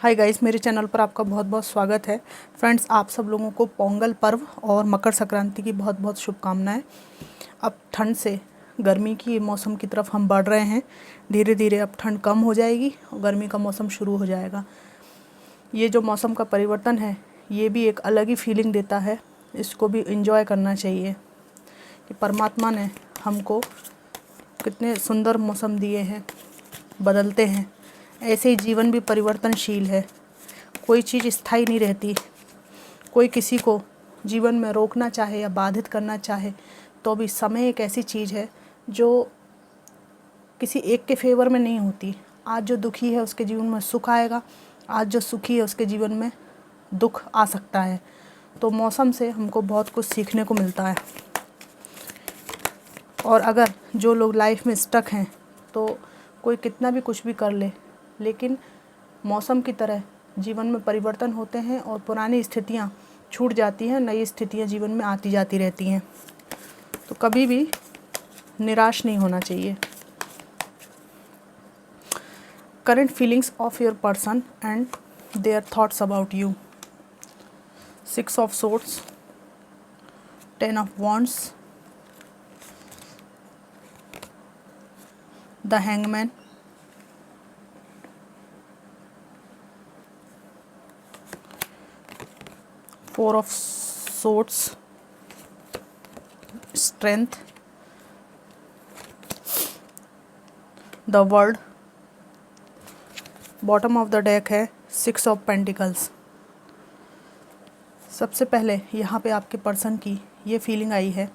Hi guys, मेरे channel पर आपका बहुत बहुत स्वागत है। फ्रेंड्स, आप सब लोगों को पोंगल पर्व और मकर संक्रांति की बहुत बहुत शुभकामनाएं। अब ठंड से गर्मी की मौसम की तरफ हम बढ़ रहे हैं। धीरे धीरे अब ठंड कम हो जाएगी और गर्मी का मौसम शुरू हो जाएगा। ये जो मौसम का परिवर्तन है, ये भी एक अलग ही फीलिंग देता है। इसको भी एंजॉय करना चाहिए कि परमात्मा ने हमको कितने सुंदर मौसम दिए हैं, बदलते हैं। ऐसे ही जीवन भी परिवर्तनशील है। कोई चीज़ स्थायी नहीं रहती। कोई किसी को जीवन में रोकना चाहे या बाधित करना चाहे तो भी समय एक ऐसी चीज़ है जो किसी एक के फेवर में नहीं होती। आज जो दुखी है उसके जीवन में सुख आएगा, आज जो सुखी है उसके जीवन में दुख आ सकता है। तो मौसम से हमको बहुत कुछ सीखने को मिलता है। और अगर जो लोग लाइफ में स्टक हैं तो कोई कितना भी कुछ भी कर ले, लेकिन मौसम की तरह जीवन में परिवर्तन होते हैं और पुरानी स्थितियाँ छूट जाती हैं, नई स्थितियाँ जीवन में आती जाती रहती हैं। तो कभी भी निराश नहीं होना चाहिए। Current feelings of your person and their thoughts about you. 6 of swords, 10 of wands, the hangman, Four of Swords, Strength, the World, bottom of the deck है 6 ऑफ पेंटिकल्स। सबसे पहले यहाँ पे आपके पर्सन की ये फीलिंग आई है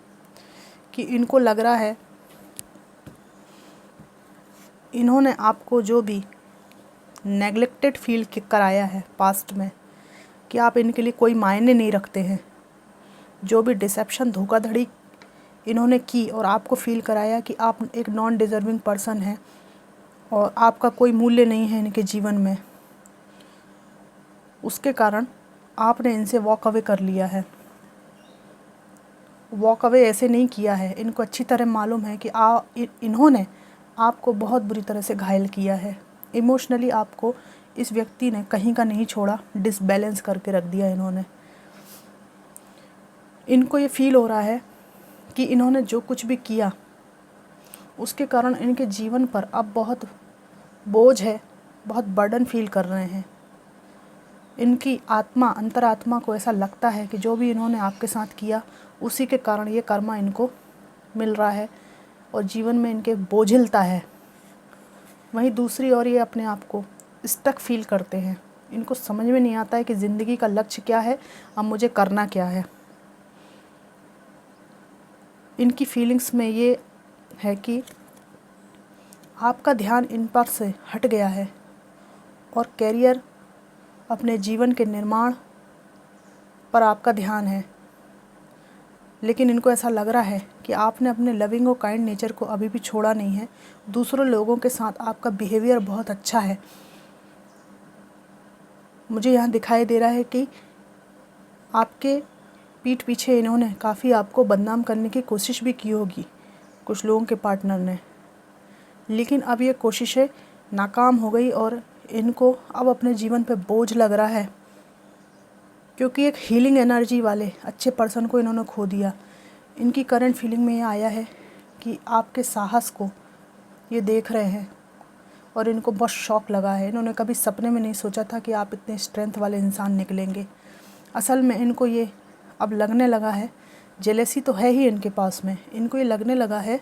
कि इनको लग रहा है इन्होंने आपको जो भी नेग्लेक्टेड फील कराया है पास्ट में, कि आप इनके लिए कोई मायने नहीं रखते हैं। जो भी डिसेप्शन, धोखाधड़ी इन्होंने की और आपको फील कराया कि आप एक नॉन डिज़र्विंग पर्सन हैं और आपका कोई मूल्य नहीं है इनके जीवन में, उसके कारण आपने इनसे वॉक अवे कर लिया है। वॉक अवे ऐसे नहीं किया है, इनको अच्छी तरह मालूम है कि इन्होंने आपको बहुत बुरी तरह से घायल किया है। इमोशनली आपको इस व्यक्ति ने कहीं का नहीं छोड़ा, डिसबैलेंस करके रख दिया इन्होंने। इनको ये फील हो रहा है कि इन्होंने जो कुछ भी किया उसके कारण इनके जीवन पर अब बहुत बोझ है, बहुत बर्डन फील कर रहे हैं। इनकी आत्मा, अंतरात्मा को ऐसा लगता है कि जो भी इन्होंने आपके साथ किया उसी के कारण ये कर्मा इनको मिल रहा है और जीवन में इनके बोझिलता है। वहीं दूसरी ओर ये अपने आप को स्टक फील करते हैं। इनको समझ में नहीं आता है कि ज़िंदगी का लक्ष्य क्या है, अब मुझे करना क्या है। इनकी फीलिंग्स में ये है कि आपका ध्यान इन पर से हट गया है और कैरियर, अपने जीवन के निर्माण पर आपका ध्यान है। लेकिन इनको ऐसा लग रहा है कि आपने अपने लविंग और काइंड नेचर को अभी भी छोड़ा नहीं है। दूसरों लोगों के साथ आपका बिहेवियर बहुत अच्छा है। मुझे यहाँ दिखाई दे रहा है कि आपके पीठ पीछे इन्होंने काफ़ी आपको बदनाम करने की कोशिश भी की होगी कुछ लोगों के पार्टनर ने, लेकिन अब ये कोशिशें नाकाम हो गई और इनको अब अपने जीवन पे बोझ लग रहा है, क्योंकि एक हीलिंग एनर्जी वाले अच्छे पर्सन को इन्होंने खो दिया। इनकी करंट फीलिंग में ये आया है कि आपके साहस को ये देख रहे हैं और इनको बहुत शौक लगा है। इन्होंने कभी सपने में नहीं सोचा था कि आप इतने स्ट्रेंथ वाले इंसान निकलेंगे। असल में इनको ये अब लगने लगा है, जेलेसी तो है ही इनके पास में, इनको ये लगने लगा है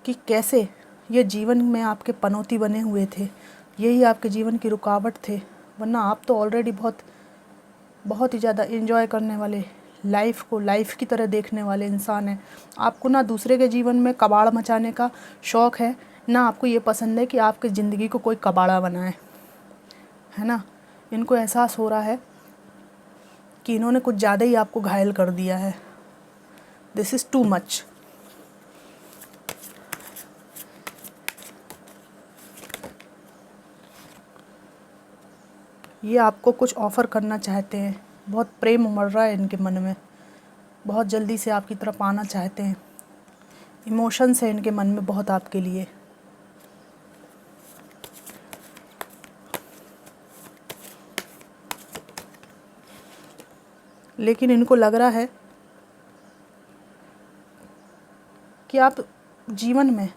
कि कैसे ये जीवन में आपके पनौती बने हुए थे, यही आपके जीवन की रुकावट थे। वरना आप तो ऑलरेडी बहुत ही ज़्यादा एंजॉय करने वाले, लाइफ को लाइफ की तरह देखने वाले इंसान हैं। आपको ना दूसरे के जीवन में कबाड़ मचाने का शौक़ है, ना आपको ये पसंद है कि आपकी ज़िंदगी को कोई कबाड़ा बनाए, है ना। इनको एहसास हो रहा है कि इन्होंने कुछ ज़्यादा ही आपको घायल कर दिया है। This is too much. ये आपको कुछ ऑफ़र करना चाहते हैं, बहुत प्रेम उमड़ रहा है इनके मन में, बहुत जल्दी से आपकी तरफ आना चाहते हैं। इमोशंस है इनके मन में बहुत आपके लिए। लेकिन इनको लग रहा है कि आप जीवन में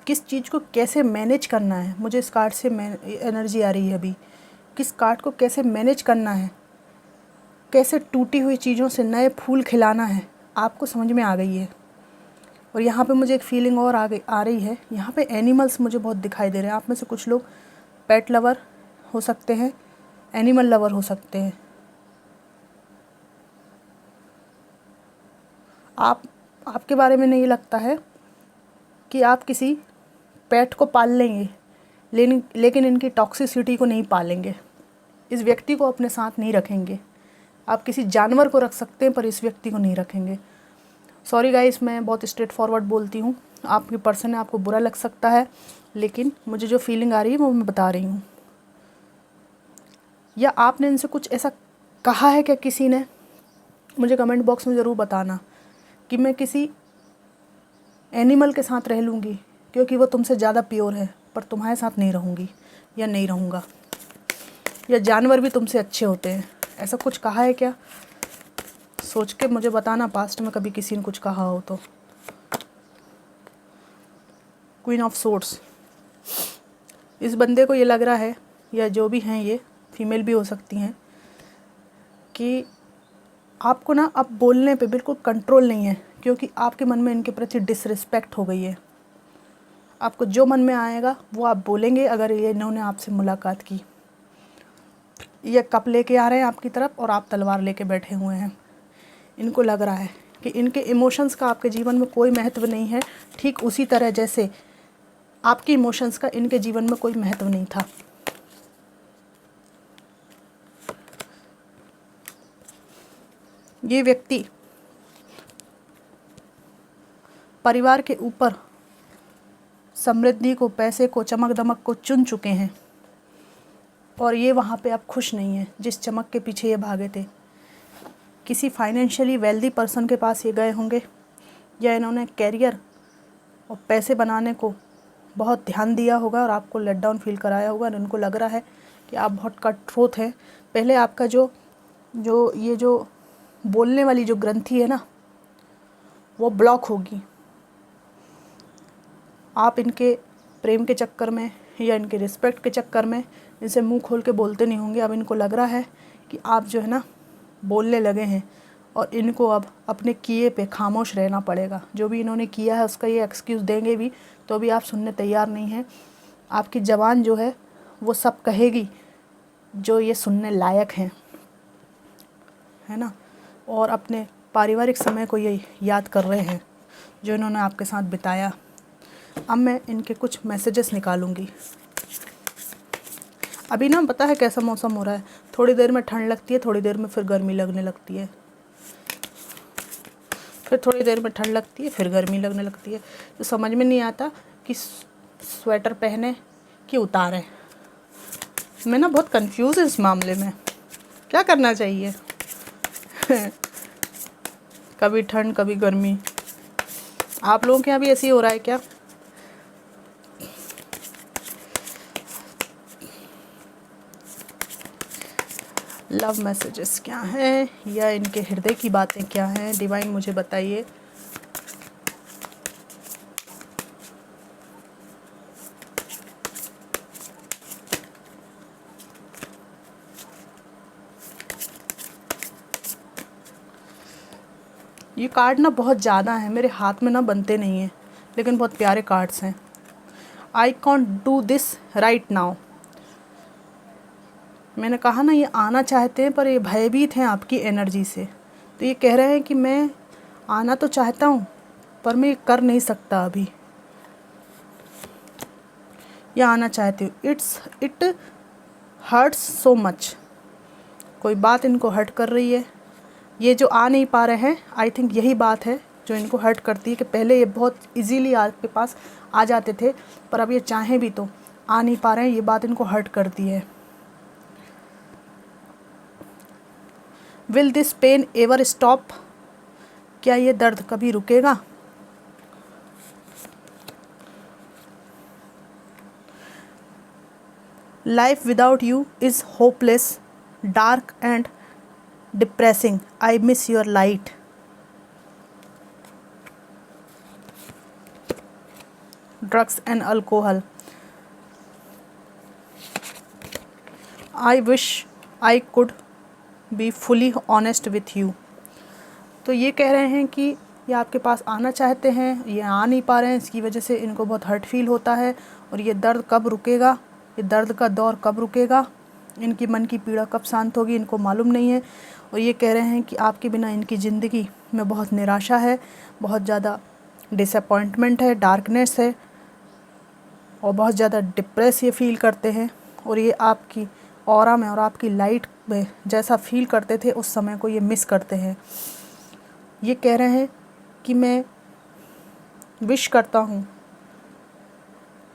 किस चीज़ को कैसे मैनेज करना है। मुझे इस कार्ड से एनर्जी आ रही है अभी, किस कार्ड को कैसे मैनेज करना है, कैसे टूटी हुई चीज़ों से नए फूल खिलाना है, आपको समझ में आ गई है। और यहाँ पे मुझे एक फीलिंग और आ रही है। यहाँ पे एनिमल्स मुझे बहुत दिखाई दे रहे हैं। आप में से कुछ लोग पेट लवर हो सकते हैं, एनिमल लवर हो सकते हैं। आपके बारे में नहीं लगता है कि आप किसी पेट को पाल लेंगे, लेकिन इनकी टॉक्सिसिटी को नहीं पालेंगे, इस व्यक्ति को अपने साथ नहीं रखेंगे। आप किसी जानवर को रख सकते हैं पर इस व्यक्ति को नहीं रखेंगे। सॉरी गाइस, मैं बहुत स्ट्रेट फॉरवर्ड बोलती हूँ, आपकी पर्सन है, आपको बुरा लग सकता है, लेकिन मुझे जो फीलिंग आ रही है वो मैं बता रही हूँ। या आपने इनसे कुछ ऐसा कहा है क्या किसी ने? मुझे कमेंट बॉक्स में ज़रूर बताना कि मैं किसी एनिमल के साथ रह लूँगी क्योंकि वो तुमसे ज़्यादा प्योर है, पर तुम्हारे साथ नहीं रहूँगी या नहीं रहूँगा, या जानवर भी तुमसे अच्छे होते हैं, ऐसा कुछ कहा है क्या? सोच के मुझे बताना, पास्ट में कभी किसी ने कुछ कहा हो तो। क्वीन ऑफ सोर्ड्स, इस बंदे को ये लग रहा है, या जो भी हैं, ये फीमेल भी हो सकती हैं, कि आपको ना अब बोलने पे बिल्कुल कंट्रोल नहीं है, क्योंकि आपके मन में इनके प्रति डिसरिस्पेक्ट हो गई है। आपको जो मन में आएगा वो आप बोलेंगे। अगर ये इन्होंने आपसे मुलाकात की, ये कप लेके आ रहे हैं आपकी तरफ और आप तलवार लेके बैठे हुए हैं। इनको लग रहा है कि इनके इमोशंस का आपके जीवन में कोई महत्व नहीं है, ठीक उसी तरह जैसे आपके इमोशंस का इनके जीवन में कोई महत्व नहीं था। ये व्यक्ति परिवार के ऊपर समृद्धि को, पैसे को, चमक दमक को चुन चुके हैं, और ये वहाँ पे अब खुश नहीं है जिस चमक के पीछे ये भागे थे। किसी फाइनेंशियली वेल्दी पर्सन के पास ये गए होंगे, या इन्होंने कैरियर और पैसे बनाने को बहुत ध्यान दिया होगा और आपको लेट डाउन फील कराया होगा। और इनको लग रहा है कि आप बहुत कटथ्रोट हैं। पहले आपका जो बोलने वाली जो ग्रंथि है ना, वो ब्लॉक होगी। आप इनके प्रेम के चक्कर में या इनके रिस्पेक्ट के चक्कर में इनसे मुंह खोल के बोलते नहीं होंगे। अब इनको लग रहा है कि आप जो है ना बोलने लगे हैं, और इनको अब अपने किए पे खामोश रहना पड़ेगा। जो भी इन्होंने किया है उसका ये एक्सक्यूज़ देंगे भी तो भी आप सुनने तैयार नहीं हैं। आपकी ज़बान जो है वो सब कहेगी जो ये सुनने लायक हैं, है ना। और अपने पारिवारिक समय को ये याद कर रहे हैं जो इन्होंने आपके साथ बिताया। अब मैं इनके कुछ मैसेजेस निकालूंगी। अभी ना पता है कैसा मौसम हो रहा है, थोड़ी देर में ठंड लगती है, थोड़ी देर में फिर गर्मी लगने लगती है, फिर थोड़ी देर में ठंड लगती है, फिर गर्मी लगने लगती है। तो समझ में नहीं आता कि स्वेटर पहने कि उतारें। मैं ना बहुत कंफ्यूज हूँ इस मामले में, क्या करना चाहिए। कभी ठंड कभी गर्मी। आप लोगों के यहाँ भी ऐसे ही हो रहा है क्या? लव मैसेजेस क्या हैं, या इनके हृदय की बातें क्या हैं? डिवाइन मुझे बताइए। ये कार्ड ना बहुत ज़्यादा है, मेरे हाथ में ना बनते नहीं हैं, लेकिन बहुत प्यारे कार्ड्स हैं। I can't do this right now. मैंने कहा ना, ये आना चाहते हैं पर ये भयभीत हैं आपकी एनर्जी से। तो ये कह रहे हैं कि मैं आना तो चाहता हूँ पर मैं कर नहीं सकता अभी, या आना चाहती हूँ। It hurts so much. कोई बात इनको हर्ट कर रही है। ये जो आ नहीं पा रहे हैं, आई थिंक यही बात है जो इनको हर्ट करती है, कि पहले ये बहुत इजीली आपके पास आ जाते थे, पर अब ये चाहें भी तो आ नहीं पा रहे हैं। ये बात इनको हर्ट करती है। Will this pain ever stop? क्या ये दर्द कभी रुकेगा? Life without you is hopeless, dark and depressing, I miss your light. Drugs and alcohol, I wish I could be fully honest with you. तो ये कह रहे हैं कि ये आपके पास आना चाहते हैं, ये आ नहीं पा रहे हैं, इसकी वजह से इनको बहुत हर्ट फील होता है। और ये दर्द कब रुकेगा, ये दर्द का दौर कब रुकेगा, इनकी मन की पीड़ा कब शांत होगी, इनको मालूम नहीं है। और ये कह रहे हैं कि आपके बिना इनकी ज़िंदगी में बहुत निराशा है, बहुत ज़्यादा डिसअपॉइंटमेंट है, डार्कनेस है, और बहुत ज़्यादा डिप्रेस ये फील करते हैं। और ये आपकी ऑरा में और आपकी लाइट में जैसा फील करते थे उस समय को ये मिस करते हैं। ये कह रहे हैं कि मैं विश करता हूँ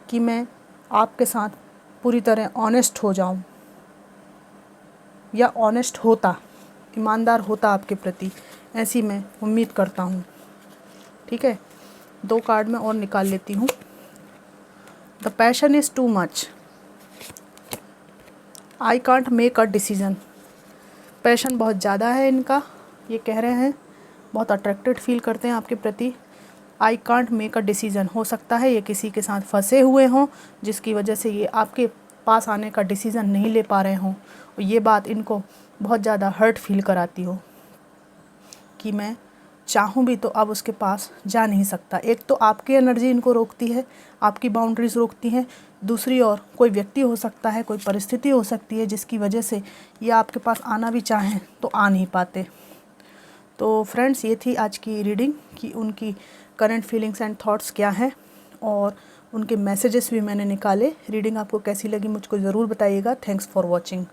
कि मैं आपके साथ पूरी तरह ऑनेस्ट हो जाऊँ, या ऑनेस्ट होता, ईमानदार होता आपके प्रति, ऐसी मैं उम्मीद करता हूँ। ठीक है, 2 कार्ड मैं और निकाल लेती हूँ। The passion is too much, I can't make a decision. Passion बहुत ज़्यादा है इनका, ये कह रहे हैं बहुत अट्रैक्टेड फील करते हैं आपके प्रति। I can't make a decision, हो सकता है ये किसी के साथ फंसे हुए हों जिसकी वजह से ये आपके पास आने का डिसीज़न नहीं ले पा रहे हों। और ये बात इनको बहुत ज़्यादा हर्ट फील कराती हो कि मैं चाहूँ भी तो अब उसके पास जा नहीं सकता। एक तो आपकी एनर्जी इनको रोकती है, आपकी बाउंड्रीज़ रोकती हैं, दूसरी ओर कोई व्यक्ति हो सकता है, कोई परिस्थिति हो सकती है जिसकी वजह से ये आपके पास आना भी चाहें तो आ नहीं पाते। तो फ्रेंड्स, ये थी आज की रीडिंग कि उनकी करंट फीलिंग्स एंड थॉट्स क्या हैं, और उनके मैसेजेस भी मैंने निकाले। रीडिंग आपको कैसी लगी मुझको ज़रूर बताइएगा। Thanks for watching.